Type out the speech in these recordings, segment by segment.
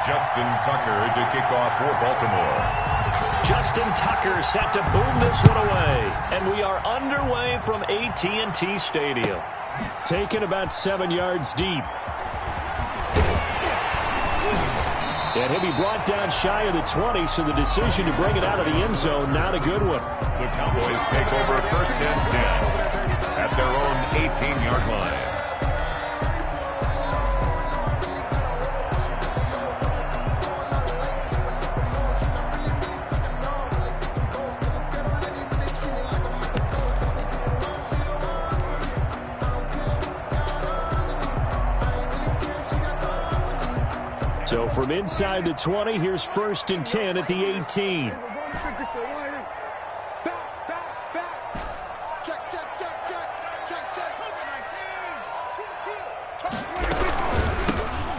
Justin Tucker to kick off for Baltimore. Justin Tucker set to boom this one away. And we are underway from AT&T Stadium. Taken about 7 yards deep. And he'll be brought down shy of the 20, so the decision to bring it out of the end zone, not a good one. The Cowboys take over 1st and 10 at their own 18-yard line. So from inside the 20, here's 1st and 10 at the 18.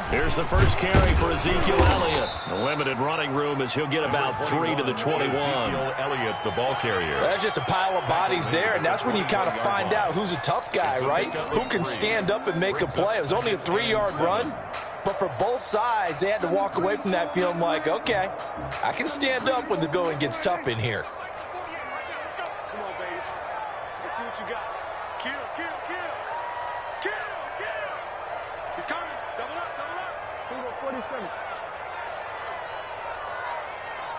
Here's the first carry for Ezekiel Elliott. A limited running room as he'll get about 3 to the 21. Ezekiel Elliott, the ball carrier. That's just a pile of bodies there, and that's when you kind of find out who's a tough guy, right? Who can stand up and make a play. It was only a 3-yard run. But for both sides, they had to walk away from that feeling like, okay, I can stand up when the going gets tough in here. Come on, baby. Let's see what you got. Kill, kill, kill. Kill, kill. He's coming. Double up, double up. 47.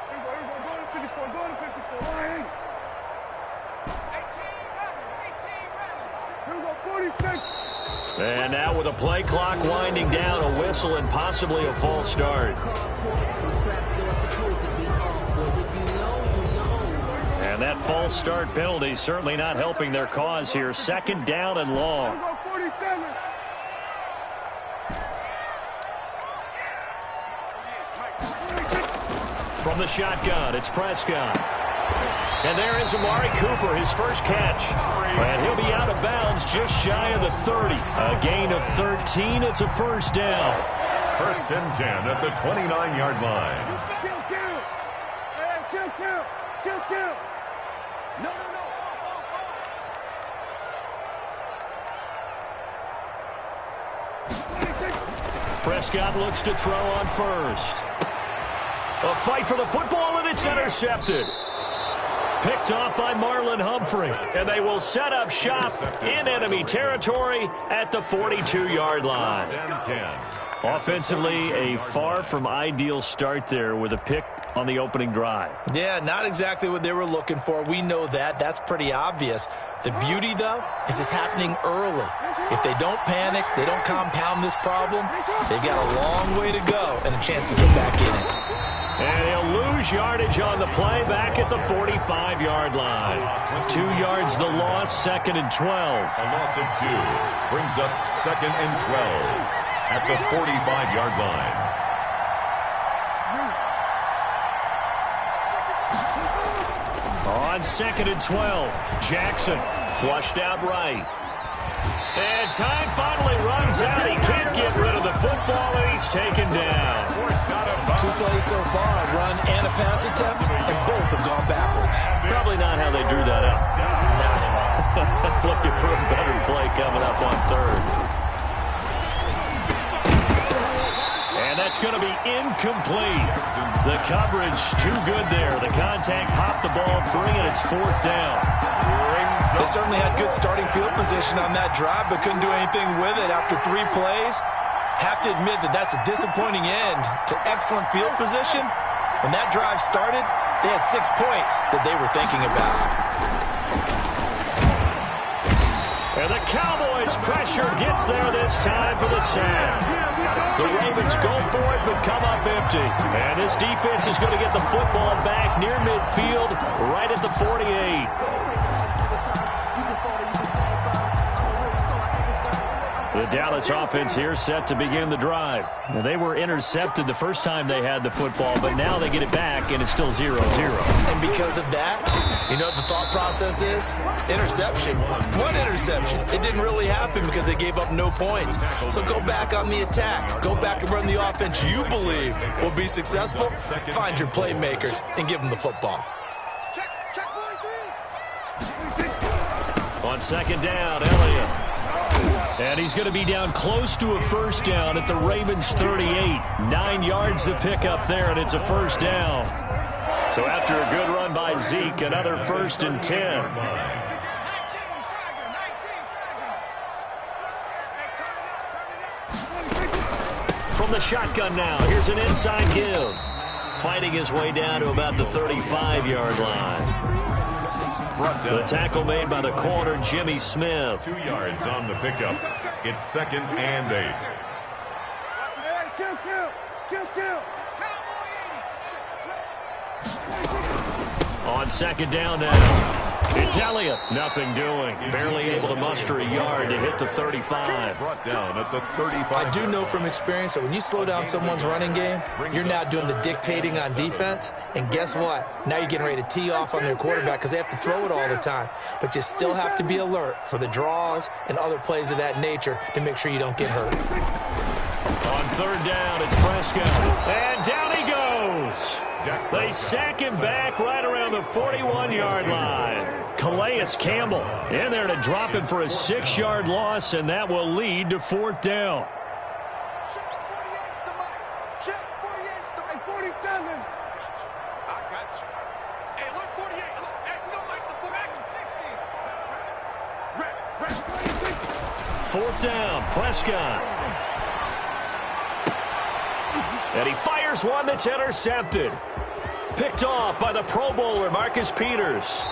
Here we go, go to 54, go to 54. Line. 18, here we go, 46. And now with a play clock winding down, a whistle and possibly a false start. And that false start penalty certainly not helping their cause here. 2nd down and long. From the shotgun, it's Prescott. And there is Amari Cooper, his first catch. And he'll be out of bounds just shy of the 30. A gain of 13. It's a 1st down. 1st and 10 at the 29-yard line. Kill, kill. Hey, kill, kill. Kill, kill. No, no, no. Prescott looks to throw on 1st. A fight for the football, and it's intercepted. Picked off by Marlon Humphrey. And they will set up shop in enemy territory at the 42-yard line. 10. Offensively, a far from ideal start there with a pick on the opening drive. Yeah, not exactly what they were looking for. We know that. That's pretty obvious. The beauty, though, is it's happening early. If they don't panic, they don't compound this problem, they've got a long way to go and a chance to get back in it. And he'll lose yardage on the play back at the 45-yard line. 2 yards the loss, 2nd and 12. A loss of 2 brings up 2nd and 12 at the 45-yard line. On 2nd and 12, Jackson flushed out right. And time finally runs out. He can't get rid of the football, and he's taken down. 2 plays so far, a run and a pass attempt, and both have gone backwards. Probably not how they drew that up. Not at all. Looking for a better play coming up on 3rd. And that's going to be incomplete. The coverage too good there. The contact popped the ball free, and it's 4th down. They certainly had good starting field position on that drive, but couldn't do anything with it after 3 plays. Have to admit that that's a disappointing end to excellent field position. When that drive started, they had 6 points that they were thinking about. And the Cowboys' pressure gets there this time for the sack. The Ravens go for it but come up empty. And this defense is going to get the football back near midfield right at the 48. The Dallas offense here set to begin the drive. Now, they were intercepted the first time they had the football, but now they get it back, and it's still 0-0. And because of that, you know what the thought process is? Interception. What interception? It didn't really happen because they gave up no points. So go back on the attack. Go back and run the offense you believe will be successful. Find your playmakers and give them the football. Check 43. On 2nd down, Elliott. And he's going to be down close to a first down at the Ravens 38. 9 yards to pick up there, and it's a first down. So after a good run by Zeke, another 1st and 10. From the shotgun now, here's an inside give. Fighting his way down to about the 35-yard line. The tackle made by the corner, Jimmy Smith. 2 yards on the pickup. It's 2nd and 8. On 2nd down now. It's Elliott. Nothing doing. Barely able to muster a yard to hit the 35. Brought down at the 35. I do know from experience that when you slow down someone's running game, you're now doing the dictating on defense. And guess what? Now you're getting ready to tee off on their quarterback because they have to throw it all the time. But you still have to be alert for the draws and other plays of that nature to make sure you don't get hurt. On 3rd down, it's Prescott. And down he goes. They sack him back right around the 41-yard line. Calais Campbell in there to drop him for a 6-yard loss, and that will lead to 4th down. Check 48, 47. I got you. Hey, look, 48. Look, hey, we don't like the back in 60. 4th down, Prescott. And he fires one that's intercepted. Picked off by the Pro Bowler, Marcus Peters.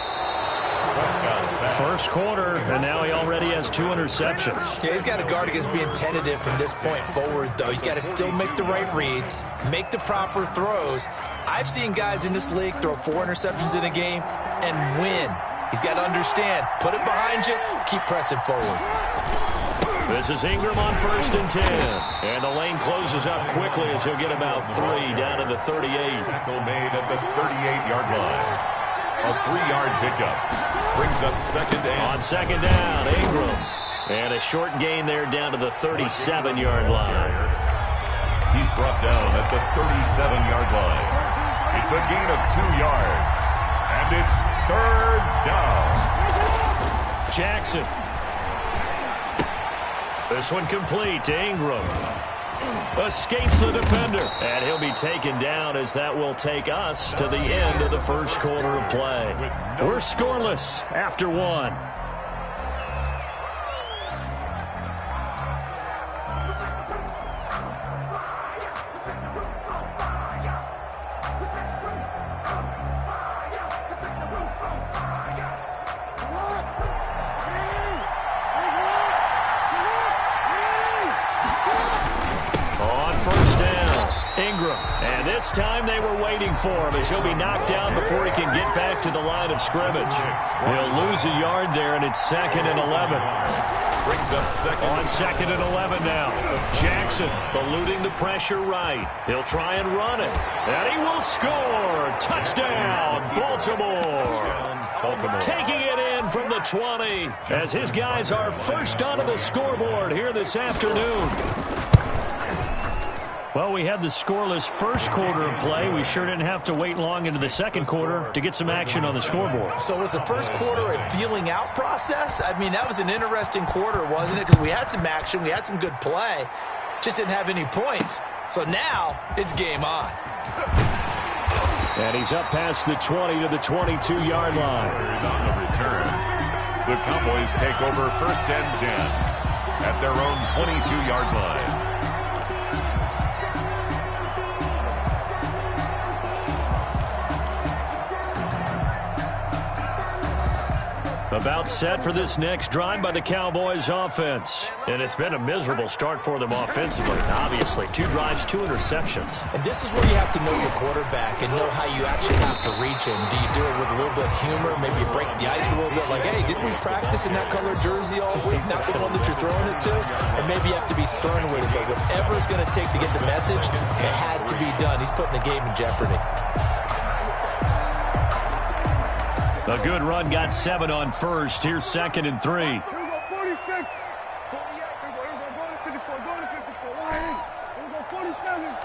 First quarter, and now he already has 2 interceptions. Yeah, he's got to guard against being tentative from this point forward, though. He's got to still make the right reads, make the proper throws. I've seen guys in this league throw 4 interceptions in a game and win. He's got to understand, put it behind you, keep pressing forward. This is Ingram on 1st and 10. And the lane closes up quickly as he'll get about 3 down to the 38. Tackle made at the 38-yard line. A 3-yard pickup. Brings up 2nd and... On 2nd down, Ingram. And a short gain there down to the 37-yard line. He's brought down at the 37-yard line. It's a gain of 2 yards. And it's 3rd down. Jackson. This one complete to Ingram. Escapes the defender. And he'll be taken down as that will take us to the end of the first quarter of play. We're scoreless after 1. This time they were waiting for him as he'll be knocked down before he can get back to the line of scrimmage. He'll lose a yard there, and it's 2nd and 11. Brings up 2nd. On 2nd and 11 now. Jackson eluding the pressure right. He'll try and run it. And he will score. Touchdown, Baltimore. Taking it in from the 20 as his guys are first onto the scoreboard here this afternoon. Well, we had the scoreless first quarter of play. We sure didn't have to wait long into the second quarter to get some action on the scoreboard. So was the first quarter a feeling out process? I mean, that was an interesting quarter, wasn't it? Because we had some action, we had some good play, just didn't have any points. So now it's game on. And he's up past the 20 to the 22-yard line. On the return, the Cowboys take over 1st and 10 at their own 22-yard line. About set for this next drive by the Cowboys offense. And it's been a miserable start for them offensively. Obviously, 2 drives, 2 interceptions. And this is where you have to know your quarterback and know how you actually have to reach him. Do you do it with a little bit of humor? Maybe you break the ice a little bit like, hey, didn't we practice in that colored jersey all week? Not the one that you're throwing it to? And maybe you have to be stern with it. But whatever it's going to take to get the message, it has to be done. He's putting the game in jeopardy. A good run got 7 on first. Here's 2nd and 3. Here we go, 46. 48. Here we go. Go to 54. Go to 54. Here we go, 47.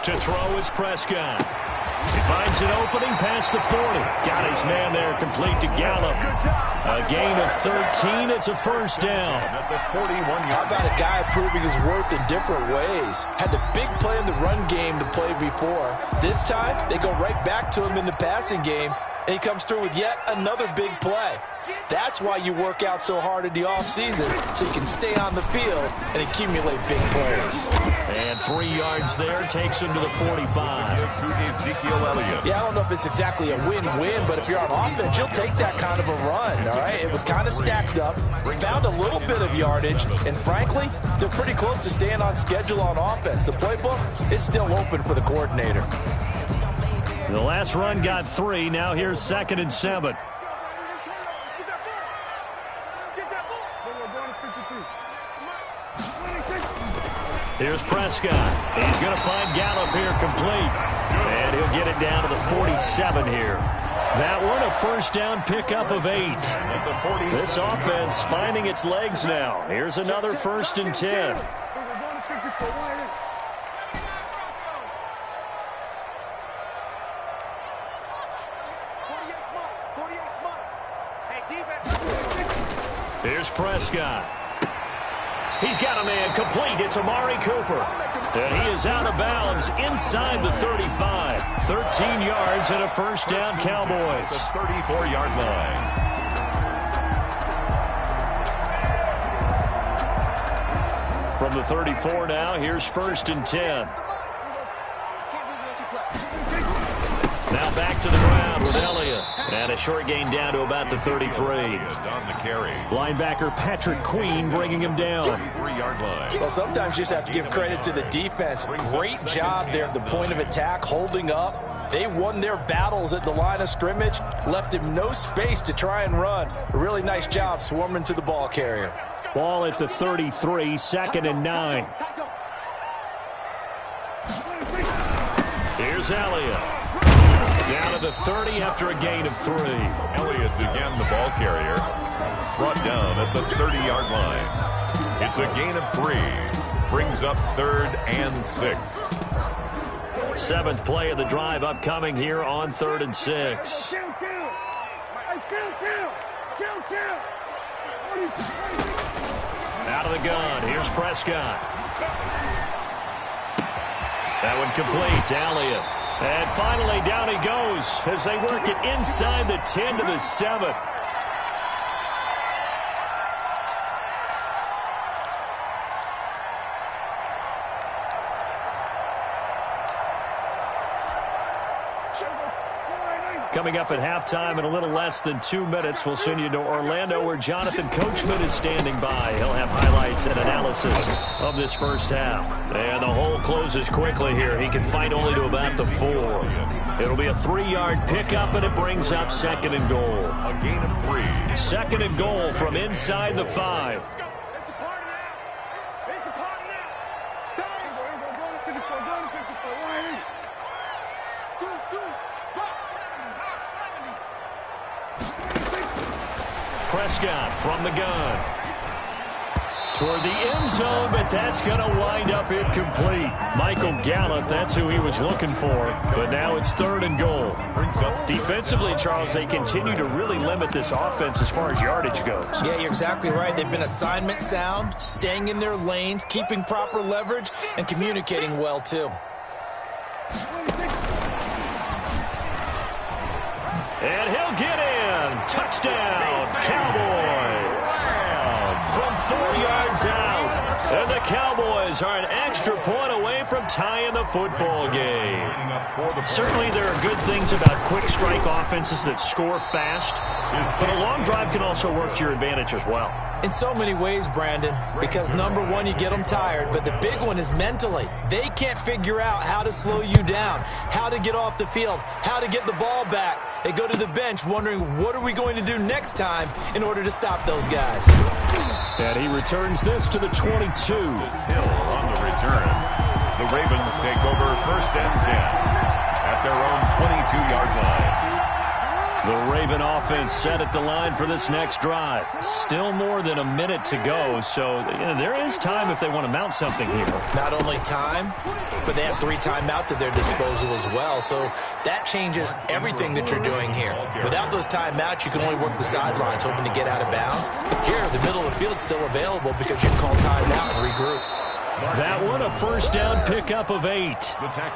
To throw is Prescott. He finds an opening past the 40. Got his man there, complete to Gallup. A gain of 13. It's a first down. How about a guy proving his worth in different ways? Had the big play in the run game to play before. This time, they go right back to him in the passing game, and he comes through with yet another big play. That's why you work out so hard in the offseason, so you can stay on the field and accumulate big plays. And 3 yards there takes him to the 45. Yeah, I don't know if it's exactly a win-win, but if you're on offense, you'll take that kind of a run, all right? It was kind of stacked up, found a little bit of yardage, and frankly, they're pretty close to staying on schedule on offense. The playbook is still open for the coordinator. The last run got 3. Now here's 2nd and 7. Here's Prescott. He's going to find Gallup here complete. And he'll get it down to the 47 here. That one a first down pickup of 8. This offense finding its legs now. Here's another 1st and 10. Here's Prescott. He's got a man complete. It's Amari Cooper. And he is out of bounds inside the 35. 13 yards and a first down, Cowboys. The 34-yard line. From the 34 now, here's 1st and 10. Now back to the ground with Elliott. And a short gain down to about the 33. Linebacker Patrick Queen bringing him down. Well, sometimes you just have to give credit to the defense. Great job there at the point of attack, holding up. They won their battles at the line of scrimmage, left him no space to try and run. A really nice job swarming to the ball carrier. Ball at the 33, 2nd and 9. Here's Elliott. Down to the 30 after a gain of 3. Elliott again, the ball carrier. Brought down at the 30-yard line. It's a gain of 3. Brings up 3rd and 6. 7th play of the drive upcoming here on 3rd and 6. Out of the gun. Here's Prescott. That one complete to Elliott. And finally, down he goes as they work it inside the 10 to the 7. Coming up at halftime in a little less than 2 minutes, we'll send you to Orlando where Jonathan Coachman is standing by. He'll have highlights and analysis of this first half. And the hole closes quickly here. He can fight only to about the 4. It'll be a 3-yard pickup, and it brings up 2nd and goal. A gain of 3. 2nd and goal from inside the 5. Prescott from the gun. Toward the end zone, but that's going to wind up incomplete. Michael Gallup, that's who he was looking for. But now it's 3rd and goal. Defensively, Charles, they continue to really limit this offense as far as yardage goes. Yeah, you're exactly right. They've been assignment sound, staying in their lanes, keeping proper leverage, and communicating well, too. And he'll get in. Touchdown, Cowboys. From 4 yards out. And the Cowboys are an extra point away from tying the football game. Certainly there are good things about quick strike offenses that score fast. But a long drive can also work to your advantage as well. In so many ways, Brandon, because number one, you get them tired, but the big one is mentally. They can't figure out how to slow you down, how to get off the field, how to get the ball back. They go to the bench wondering, what are we going to do next time in order to stop those guys? And he returns this to the 22. Hill on the return. The Ravens take over 1st and 10 at their own 22-yard line. The Raven offense set at the line for this next drive. Still more than a minute to go, so there is time if they want to mount something here. Not only time, but they have 3 timeouts at their disposal as well, so that changes everything that you're doing here. Without those timeouts, you can only work the sidelines, hoping to get out of bounds. Here, the middle of the field is still available because you can call timeout and regroup. That one, a first down pickup of 8.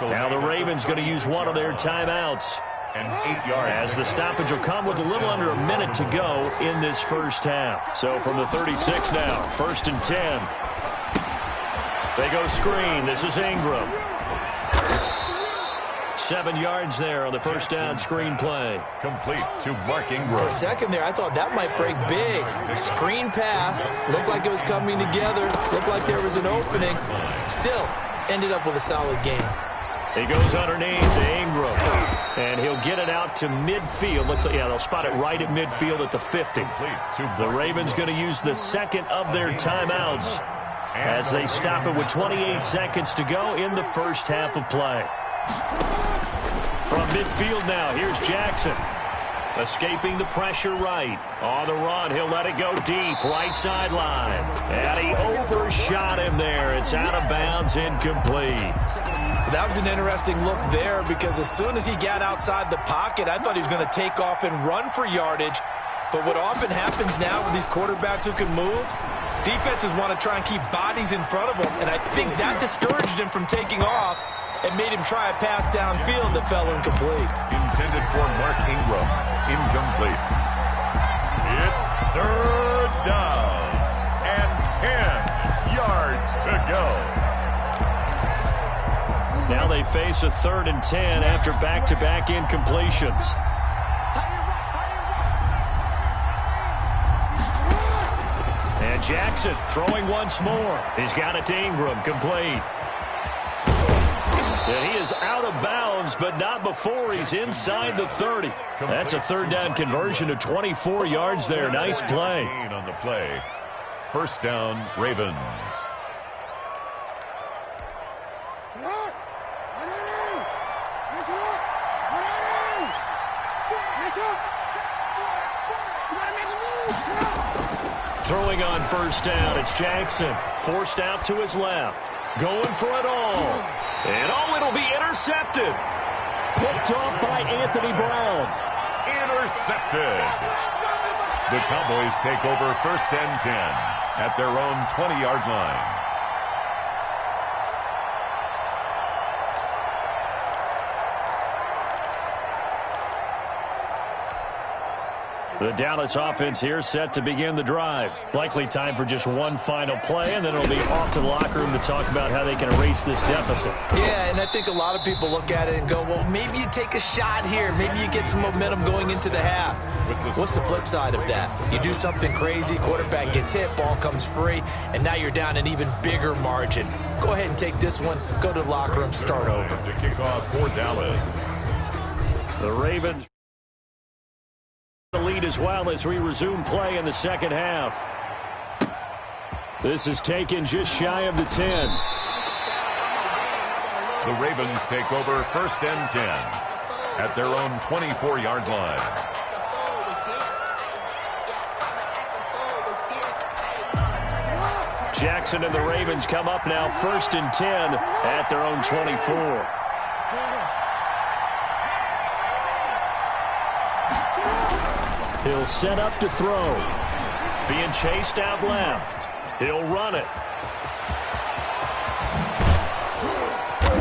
Now the Ravens going to use one of their timeouts. And 8 yards. As the stoppage will come with a little under a minute to go in this first half. So from the 36 now, 1st and 10. They go screen. This is Ingram. 7 yards there on the first down screen play. Complete to Mark Ingram. For a second there, I thought that might break big. Screen pass. Looked like it was coming together. Looked like there was an opening. Still, ended up with a solid game. He goes underneath to Ingram, and he'll get it out to midfield. They'll spot it right at midfield at the 50. The Ravens going to use the second of their timeouts as they stop it with 28 seconds to go in the first half of play. From midfield now, here's Jackson. Escaping the pressure right. On the run, he'll let it go deep, right sideline. And he overshot him there. It's out of bounds, incomplete. That was an interesting look there because as soon as he got outside the pocket, I thought he was going to take off and run for yardage. But what often happens now with these quarterbacks who can move, defenses want to try and keep bodies in front of them, and I think that discouraged him from taking off and made him try a pass downfield that fell incomplete. Intended for Mark Ingram. Incomplete. It's 3rd down and 10 yards to go. Now they face a 3rd and 10 after back-to-back incompletions. And Jackson throwing once more. He's got it to Ingram, complete. And he is out of bounds, but not before he's inside the 30. That's a 3rd down conversion to 24 yards there. Nice play. On the play. 1st down, Ravens. Throwing on 1st down, it's Jackson. Forced out to his left. Going for it all. And it'll be intercepted. Picked off by Anthony Brown. Intercepted. The Cowboys take over 1st and 10 at their own 20-yard line. The Dallas offense here set to begin the drive. Likely time for just one final play, and then it'll be off to the locker room to talk about how they can erase this deficit. Yeah, and I think a lot of people look at it and go, well, maybe you take a shot here. Maybe you get some momentum going into the half. What's the flip side of that? You do something crazy, quarterback gets hit, ball comes free, and now you're down an even bigger margin. Go ahead and take this one, go to the locker room, start over. To kick off for Dallas. The Ravens the lead as well as we resume play in the second half. This is taken just shy of the 10. The Ravens take over 1st and 10 at their own 24-yard line. Jackson and the Ravens come up now 1st and 10 at their own 24. He'll set up to throw. Being chased out left. He'll run it.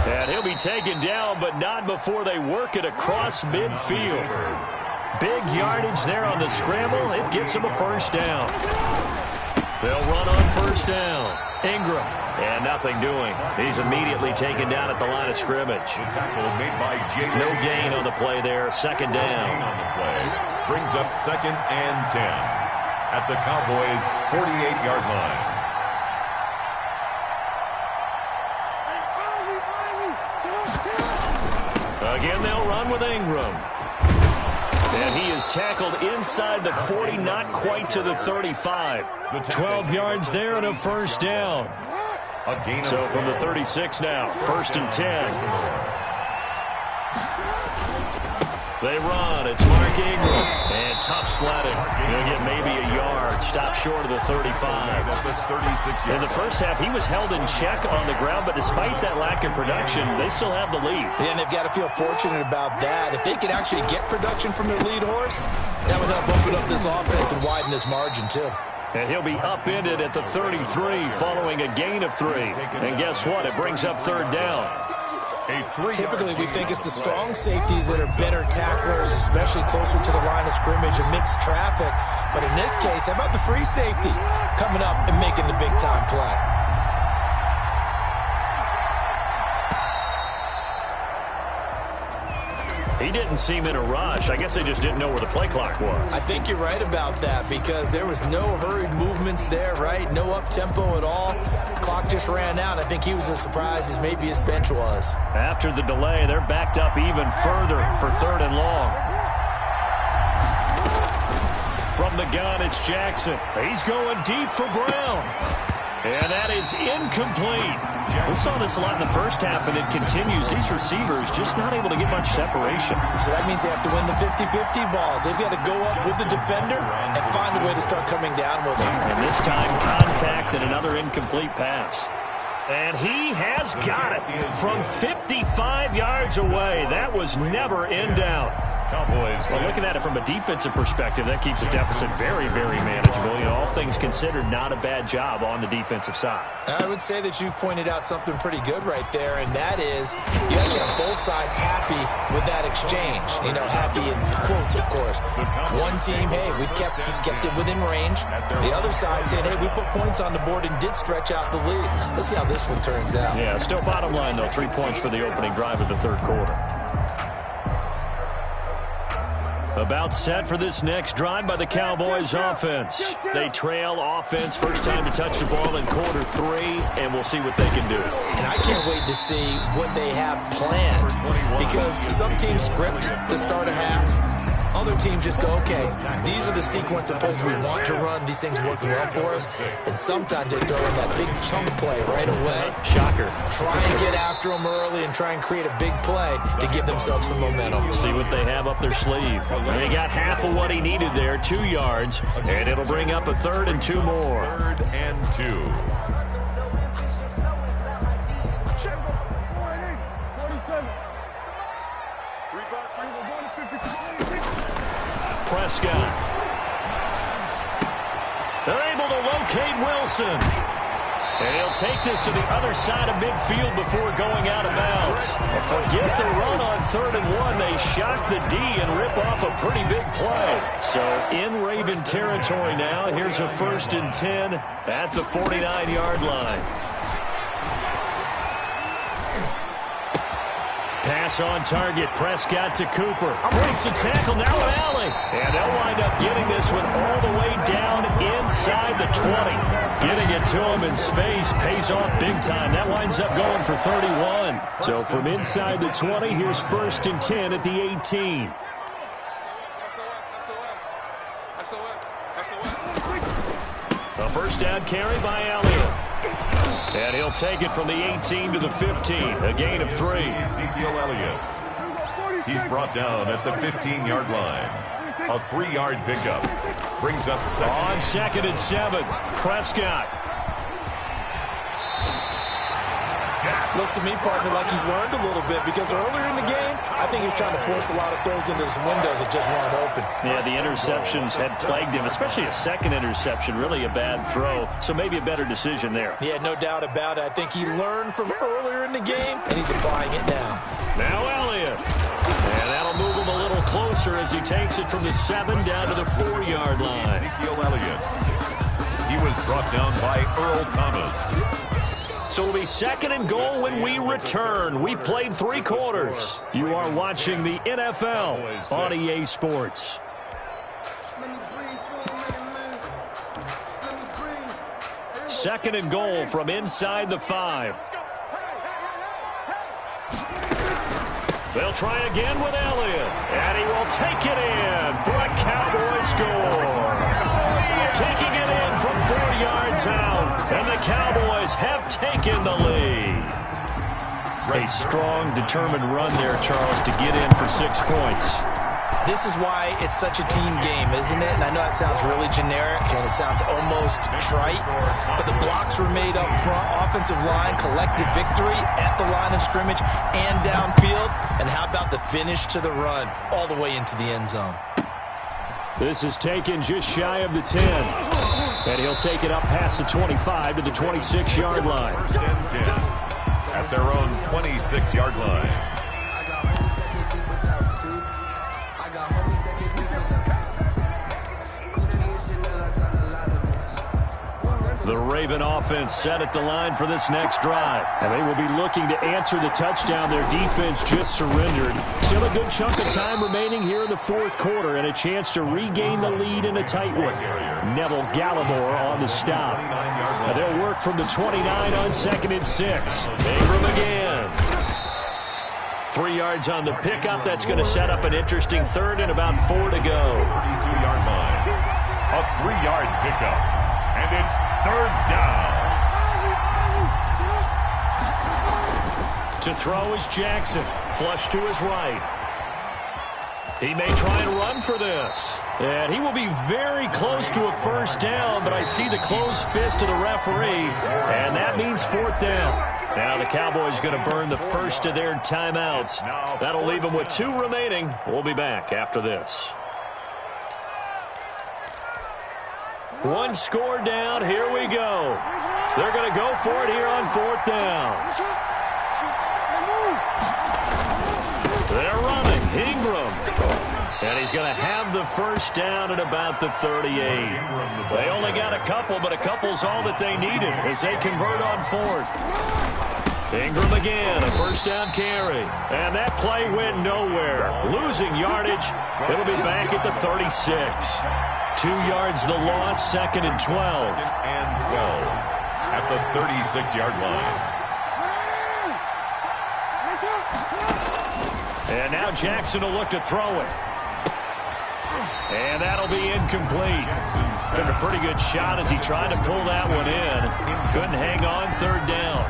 And he'll be taken down, but not before they work it across midfield. Big yardage there on the scramble. It gets him a 1st down. They'll run on 1st down. Ingram. And nothing doing. He's immediately taken down at the line of scrimmage. The tackle made by Jay. No gain on the play there. 2nd down. On the play. Brings up 2nd and 10 at the Cowboys' 48-yard line. Again, they'll run with Ingram. And he is tackled inside the 40, not quite to the 35. 12 yards there and a 1st down. So from the 36 now, 1st and 10. They run. It's Mark Ingram. And tough sledding. He'll get maybe a yard. Stop short of the 35. In the first half, he was held in check on the ground, but despite that lack of production, they still have the lead. And they've got to feel fortunate about that. If they could actually get production from their lead horse, that would help open up this offense and widen this margin, too. And he'll be upended at the 33 following a gain of 3. And guess what? It brings up third down. Typically, we think it's the strong safeties that are better tacklers, especially closer to the line of scrimmage amidst traffic. But in this case, how about the free safety coming up and making the big-time play? He didn't seem in a rush. I guess they just didn't know where the play clock was. I think you're right about that because there was no hurried movements there, right? No up-tempo at all. Clock just ran out. I think he was as surprised as maybe his bench was. After the delay, they're backed up even further for 3rd and long. From the gun, it's Jackson. He's going deep for Brown. And that is incomplete. We saw this a lot in the first half, and it continues. These receivers just not able to get much separation. So that means they have to win the 50-50 balls. They've got to go up with the defender and find a way to start coming down with him. And this time, contact and another incomplete pass. And he has got it from 55 yards away. That was never in doubt. Well, looking at it from a defensive perspective, that keeps the deficit very, very manageable. You know, all things considered, not a bad job on the defensive side. I would say that you've pointed out something pretty good right there, and that is you actually have both sides happy with that exchange. You know, happy in quotes, of course. One team, hey, we've kept it within range. The other side saying, hey, we put points on the board and did stretch out the lead. Let's see how this one turns out. Yeah, still bottom line, though, 3 points for the opening drive of the 3rd quarter. About set for this next drive by the Cowboys offense. They trail offense, first time to touch the ball in quarter 3, and we'll see what they can do. And I can't wait to see what they have planned because some teams script to start a half. Other teams just go, okay, these are the sequence of plays we want to run. These things worked well for us. And sometimes they throw in that big chunk play right away. Shocker. Try and get after them early and try and create a big play to give themselves some momentum. See what they have up their sleeve. They got half of what he needed there, 2 yards, and it'll bring up a 3rd and 2 more. 3rd and 2. Prescott. They're able to locate Wilson. And he'll take this to the other side of midfield before going out of bounds. Forget the run on 3rd and 1. They shock the D and rip off a pretty big play. So in Raven territory now, here's a 1st and 10 at the 49-yard line. Pass on target, Prescott to Cooper. Breaks the tackle, now an alley. And they'll wind up getting this one all the way down inside the 20. Getting it to him in space pays off big time. That winds up going for 31. So from inside the 20, here's 1st and 10 at the 18. A first down carry by Elliott. And he'll take it from the 18 to the 15, a gain of 3. Ezekiel Elliott. He's brought down at the 15-yard line. A 3-yard pickup. Brings up 2nd. On 2nd and 7, Prescott. Looks to me, partner, like he's learned a little bit because earlier in the game, I think he was trying to force a lot of throws into some windows that just weren't open. Yeah, the interceptions had plagued him, especially a 2nd interception, really a bad throw. So maybe a better decision there. Yeah, no doubt about it. I think he learned from earlier in the game, and he's applying it now. Now Elliott. And that'll move him a little closer as he takes it from the 7 down to the 4-yard line. Ezekiel Elliott. He was brought down by Earl Thomas. So it'll be 2nd and goal when we return. We've played 3 quarters. You are watching the NFL on EA Sports. Second and goal from inside the 5. They'll try again with Elliott. And he will take it in for a Cowboy score. Taking it in from 4 yards out. And the Cowboys have taken the lead. A strong, determined run there, Charles, to get in for 6 points. This is why it's such a team game, isn't it? And I know that sounds really generic and it sounds almost trite, but the blocks were made up front, offensive line, collective victory at the line of scrimmage and downfield. And how about the finish to the run all the way into the end zone? This is taken just shy of the 10. And he'll take it up past the 25 to the 26-yard line. First and 10 at their own 26-yard line. The Raven offense set at the line for this next drive. And they will be looking to answer the touchdown their defense just surrendered. Still a good chunk of time remaining here in the fourth quarter and a chance to regain the lead in a tight one. Neville Gallimore on the stop. And they'll work from the 29 on 2nd and 6. Ingram again. 3 yards on the pickup. That's going to set up an interesting third and about 4 to go. 32-yard line. A 3-yard pickup. And it's third down. To throw is Jackson. Flush to his right. He may try and run for this. And he will be very close to a first down, but I see the closed fist of the referee, and that means 4th down. Now the Cowboys going to burn the first of their timeouts. That'll leave them with 2 remaining. We'll be back after this. 1 score down. Here we go. They're going to go for it here on 4th down. They're running. Ingram. And he's going to have the first down at about the 38. They only got a couple, but a couple's all that they needed as they convert on 4th. Ingram again, a first down carry. And that play went nowhere. Losing yardage. It'll be back at the 36. 2 yards the loss, 2nd and 12. And 12 at the 36-yard line. And now Jackson will look to throw it. And that'll be incomplete. Took a pretty good shot as he tried to pull that one in. Couldn't hang on, 3rd down.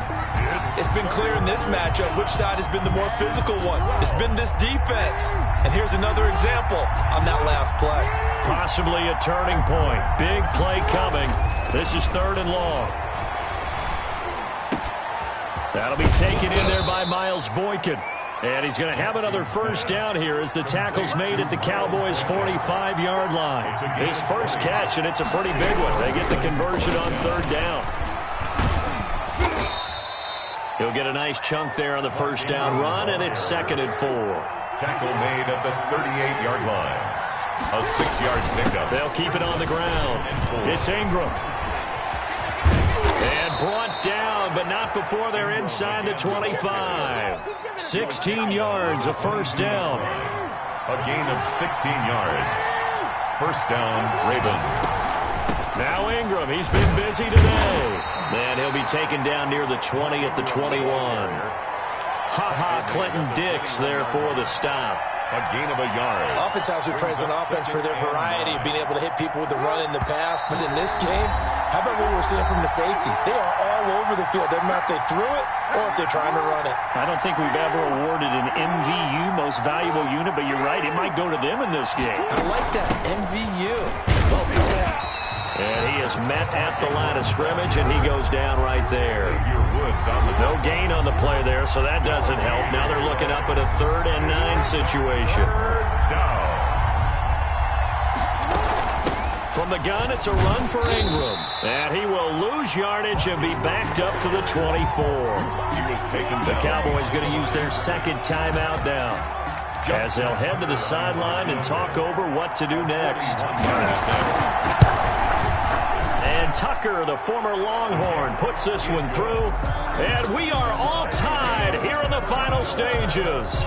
It's been clear in this matchup which side has been the more physical one. It's been this defense. And here's another example on that last play. Possibly a turning point. Big play coming. This is 3rd and long. That'll be taken in there by Miles Boykin. And he's going to have another first down here as the tackle's made at the Cowboys' 45-yard line. His first catch, and it's a pretty big one. They get the conversion on 3rd down. He'll get a nice chunk there on the first down run, and it's 2nd and 4. Tackle made at the 38-yard line. A 6-yard pickup. They'll keep it on the ground. It's Ingram. And brought down, but not before they're inside the 25. 16 yards, a first down. A gain of 16 yards. First down, Ravens. Now Ingram, he's been busy today. And he'll be taken down near the 20 at the 21. Clinton Dix there for the stop. A gain of a yard. Oftentimes we praise an offense for their variety of being able to hit people with the run in the pass. But in this game, how about what we're seeing from the safeties? They are all over the field. Doesn't matter if they threw it or if they're trying to run it. I don't think we've ever awarded an MVU, most valuable unit, but you're right, it might go to them in this game. I like that, MVU. Well, yeah. And he is met at the line of scrimmage, and he goes down right there. No gain on the play there, so that doesn't help. Now they're looking up at a 3rd and 9 situation. From the gun, it's a run for Ingram. And he will lose yardage and be backed up to the 24. The Cowboys going to use their 2nd timeout now, as they'll head to the sideline and talk over what to do next. And Tucker, the former Longhorn, puts this one through. And we are all tied here in the final stages.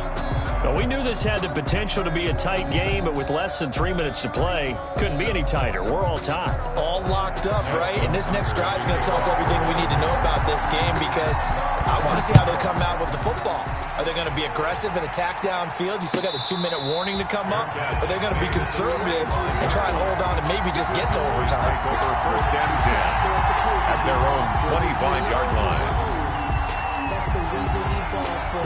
Well, we knew this had the potential to be a tight game, but with less than 3 minutes to play, couldn't be any tighter. We're all tied. All locked up, right? And this next drive is going to tell us everything we need to know about this game, because I want to see how they come out with the football. Are they going to be aggressive and attack downfield? You still got the 2-minute warning to come up. Are they going to be conservative and try and hold on and maybe just get to overtime? Over first and 10 at their own 25-yard line. That's the reason we ball for.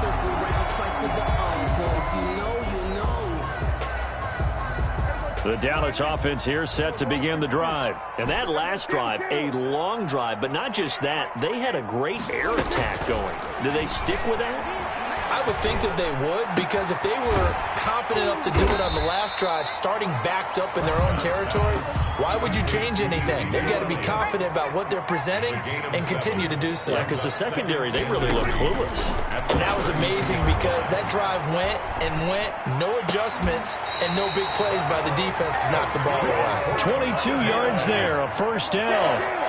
Circle right twice for the encore. You know. The Dallas offense here set to begin the drive. And that last drive, a long drive, but not just that. They had a great air attack going. Do they stick with that? I would think that they would, because if they were confident enough to do it on the last drive, starting backed up in their own territory, why would you change anything? They've got to be confident about what they're presenting and continue to do so. Yeah, because the secondary, they really look clueless. And that was amazing because that drive went and went, no adjustments, and no big plays by the defense to knock the ball away. 22 yards there, a first down.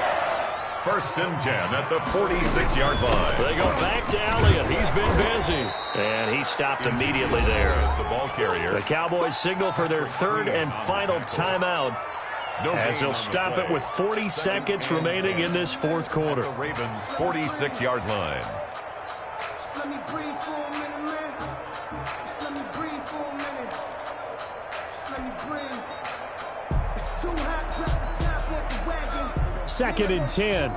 1st and 10 at the 46-yard line. They go back to Elliott. He's been busy. And he stopped immediately there. The ball carrier. The Cowboys signal for their 3rd and final timeout as they'll stop it with 40 seconds remaining in this 4th quarter. The Ravens' 46-yard line. Let me breathe for a minute, man. Just let me breathe for a minute. Just let me breathe. It's too hot, drop the top off the wagon. 2nd and 10.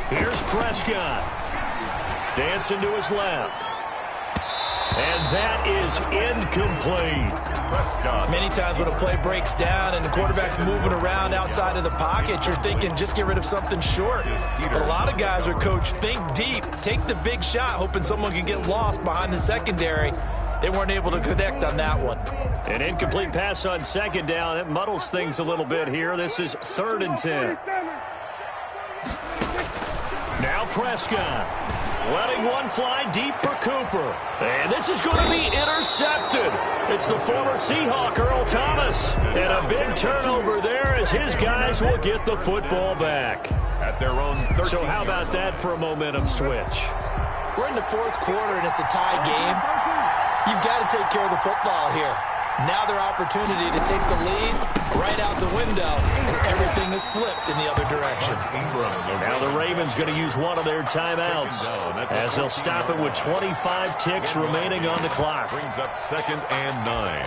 Here's Prescott. Dancing to his left. And that is incomplete. Prescott. Many times when a play breaks down and the quarterback's moving around outside of the pocket, you're thinking just get rid of something short. But a lot of guys are coached, think deep, take the big shot, hoping someone can get lost behind the secondary. They weren't able to connect on that one. An incomplete pass on 2nd down. It muddles things a little bit here. This is 3rd and 10. Now Prescott. Letting one fly deep for Cooper. And this is going to be intercepted. It's the former Seahawk, Earl Thomas. And a big turnover there as his guys will get the football back. At their own 13. So how about that for a momentum switch? We're in the 4th quarter and it's a tie game. You've got to take care of the football here. Now their opportunity to take the lead right out the window, and everything is flipped in the other direction. Now the Ravens going to use one of their timeouts as they'll stop it with 25 ticks remaining on the clock. Brings up 2nd and 9.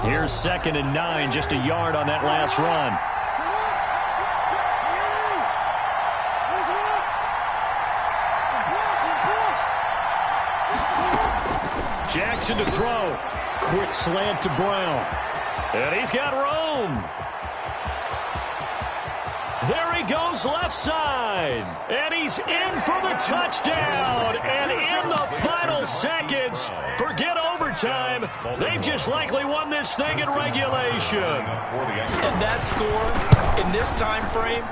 Here's 2nd and 9, just a yard on that last run. Jackson to throw. Quick slant to Brown. And he's got room. There he goes left side. And he's in for the touchdown. And in the final seconds, forget overtime. They've just likely won this thing in regulation. And that score in this time frame,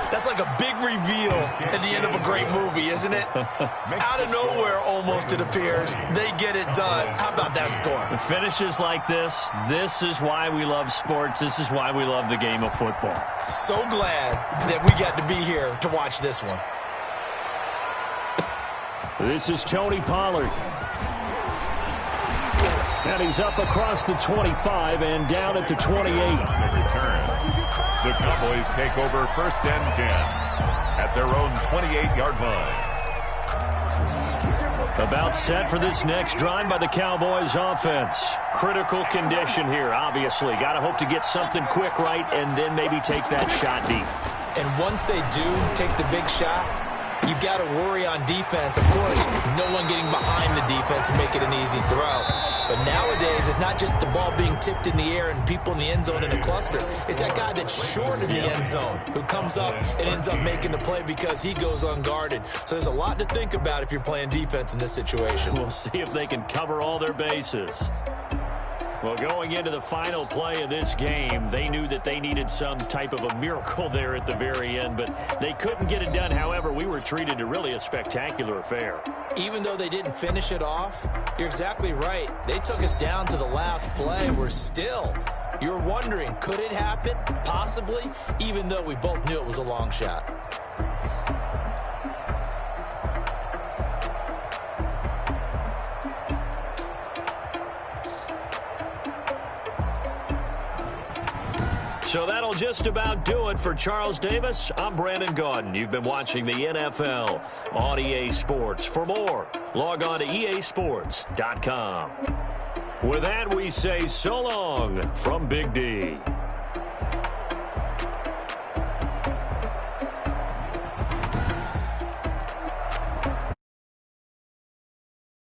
that's like a big reveal at the end of a great movie, isn't it? Out of nowhere, almost, it appears. They get it done. How about that score? The finishes like this is why we love sports. This is why we love the game of football. So glad that we got to be here to watch this one. This is Tony Pollard. And he's up across the 25 and down at the 28. The return. The Cowboys take over 1st and 10 at their own 28-yard line. About set for this next drive by the Cowboys offense. Critical condition here, obviously. Got to hope to get something quick right and then maybe take that shot deep. And once they do take the big shot, you've got to worry on defense. Of course, no one getting behind the defense and make it an easy throw. But nowadays, it's not just the ball being tipped in the air and people in the end zone in a cluster. It's that guy that's short in the end zone who comes up and ends up making the play because he goes unguarded. So there's a lot to think about if you're playing defense in this situation. We'll see if they can cover all their bases. Well, going into the final play of this game, they knew that they needed some type of a miracle there at the very end, but they couldn't get it done. However, we were treated to really a spectacular affair. Even though they didn't finish it off, you're exactly right. They took us down to the last play. We're still, you're wondering, could it happen? Possibly, even though we both knew it was a long shot. So that'll just about do it for Charles Davis. I'm Brandon Gaudin. You've been watching the NFL on EA Sports. For more, log on to easports.com. With that, we say so long from Big D.